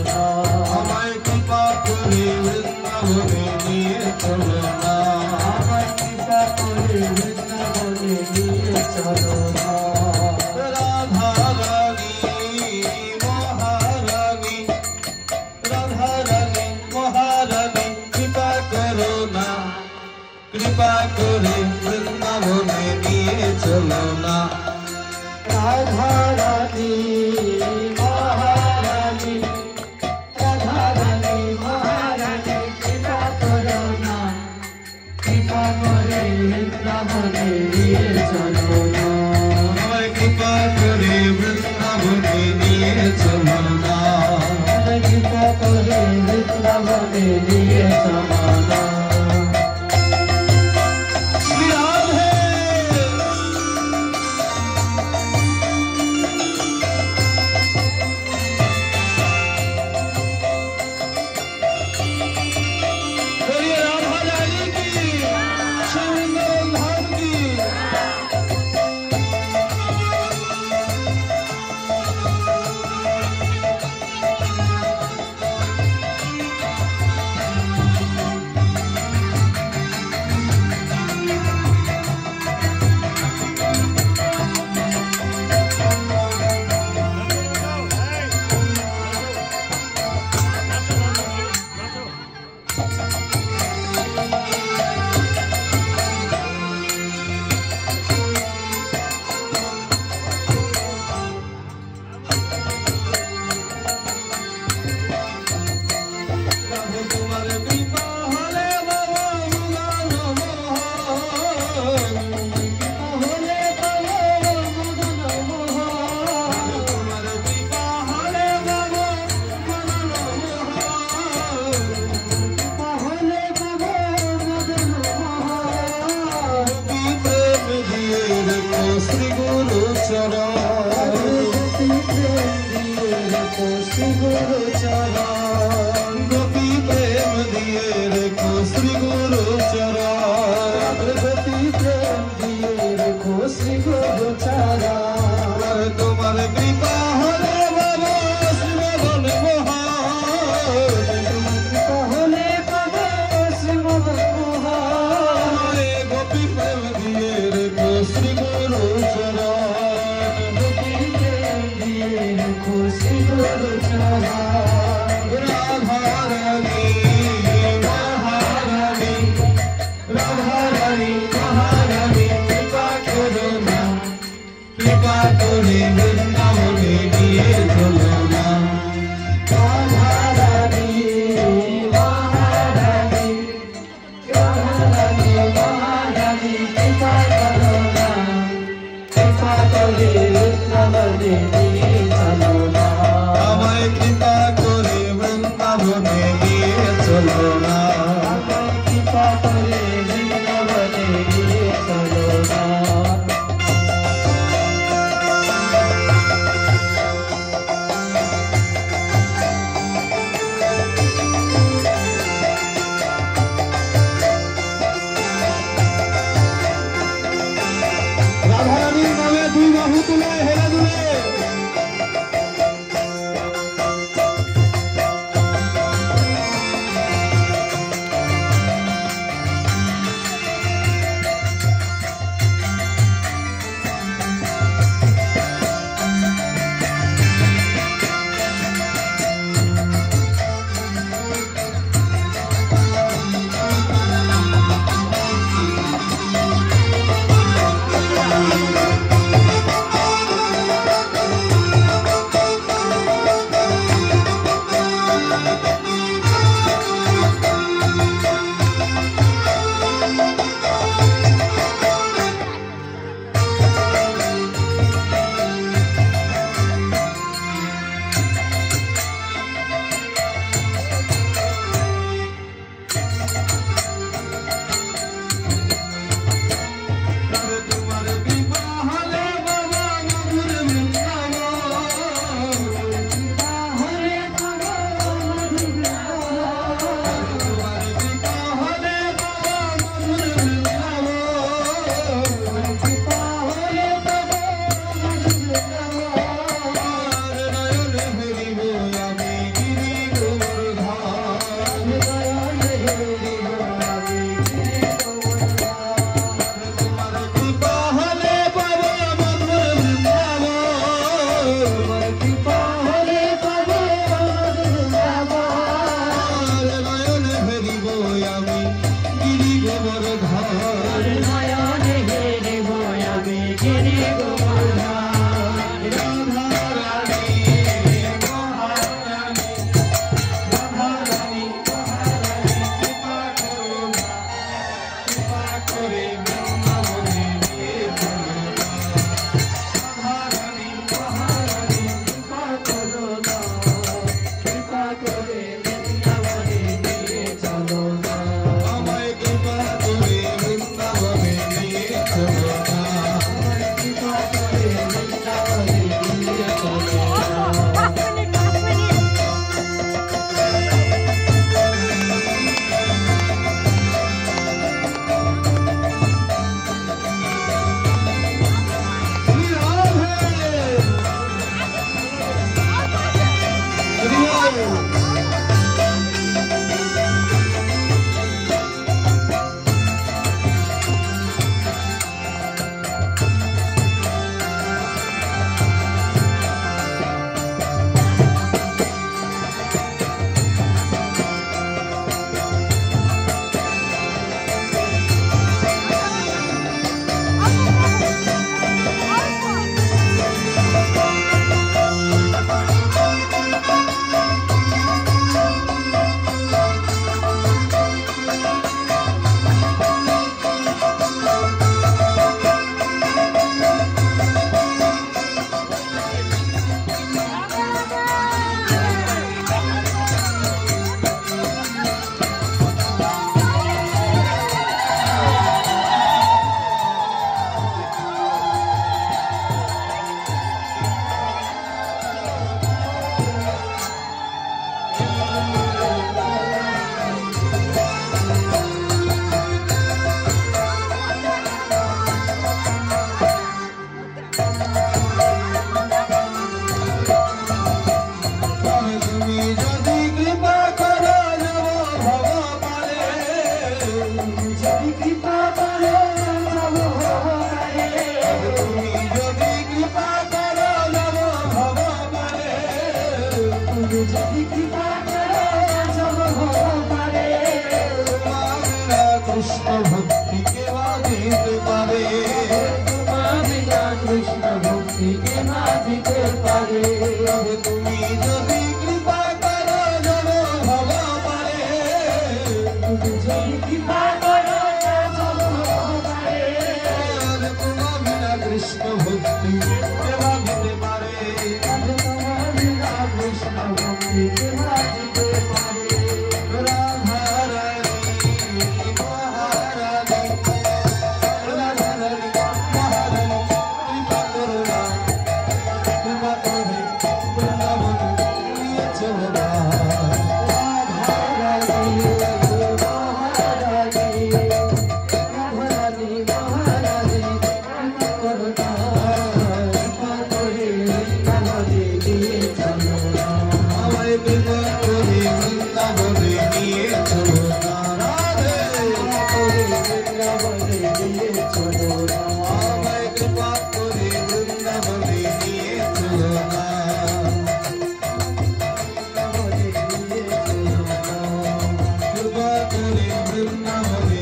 না, আমায় কৃপা করে বৃন্দাবনে নিয়ে চলো না, আমায় কৃপা করে বৃন্দাবনে নিয়ে চলো না। রাধা রানী মহারানী, রাধা রানী মহারানী কৃপা করো না, কৃপা করে বৃন্দাবনে নিয়ে চলো না। রাধা রানী মহারানী, রাধা রানী মহারানী কৃপা করো না, কৃপা করে বৃন্দাবনে নিয়ে চলো না, আমায় কৃপা করে বৃন্দাবনে নিয়ে চলো না, কৃপা করে বৃন্দাবনে নিয়ে চলো না। শ্রী রাধে बोलिए राधा रानी की, श्री वृंदावन धाम की। তোমার কৃপা হলে বাবা মুগান মোহন, হলে বাবা মদন মোহন, তোমার কৃপা হলে বাবা মদন মোহন, হলে বাবা মদন মোহন, কি প্রেম দিয়ে রেখো শ্রী গুরু চরণ, গোপী প্রেম দিয়ে রেখো শ্রী গুরু চরণ, তোমার কৃপা হলে বাবা শ্রী মদন মোহন, গোপী প্রেম দিয়ে রেখো শ্রী গুরু চরণ, রাধা রানী মহারানী যদি কৃপা করো যাব ভব পারে যদি কৃপা করো যাব ভবপারে তুমি যদি কৃপা করো যাব ভব পারে তুমি যদি কৃপা করো যাব ভবপারে তোমার কৃষ্ণ ভক্তি কে বাঁধিতে পারে তোমার বিনা কৃষ্ণ ভক্তি কে না দিতে পারে তুমি যদি কৃপা করো যাব ভব পারে তুমি যদি কৃপা করো যাব ভবপারে তোমার বিনা কৃষ্ণ ভক্তি কে বাঁধিতে পারে তোমার বিনা কৃষ্ণ ভক্তি কে না দিতে পারে রাধা রানী মহারানী রাধা রানী মহারানী কৃপা করো না কৃপা করে বৃন্দাবন নিয়ে চলো না আমায় কৃপা করে বৃন্দাবনে নিয়ে চলো না রাধে আমায় কৃপা করে বৃন্দাবনে নিয়ে চলো না কৃপা করে বৃন্দাবনে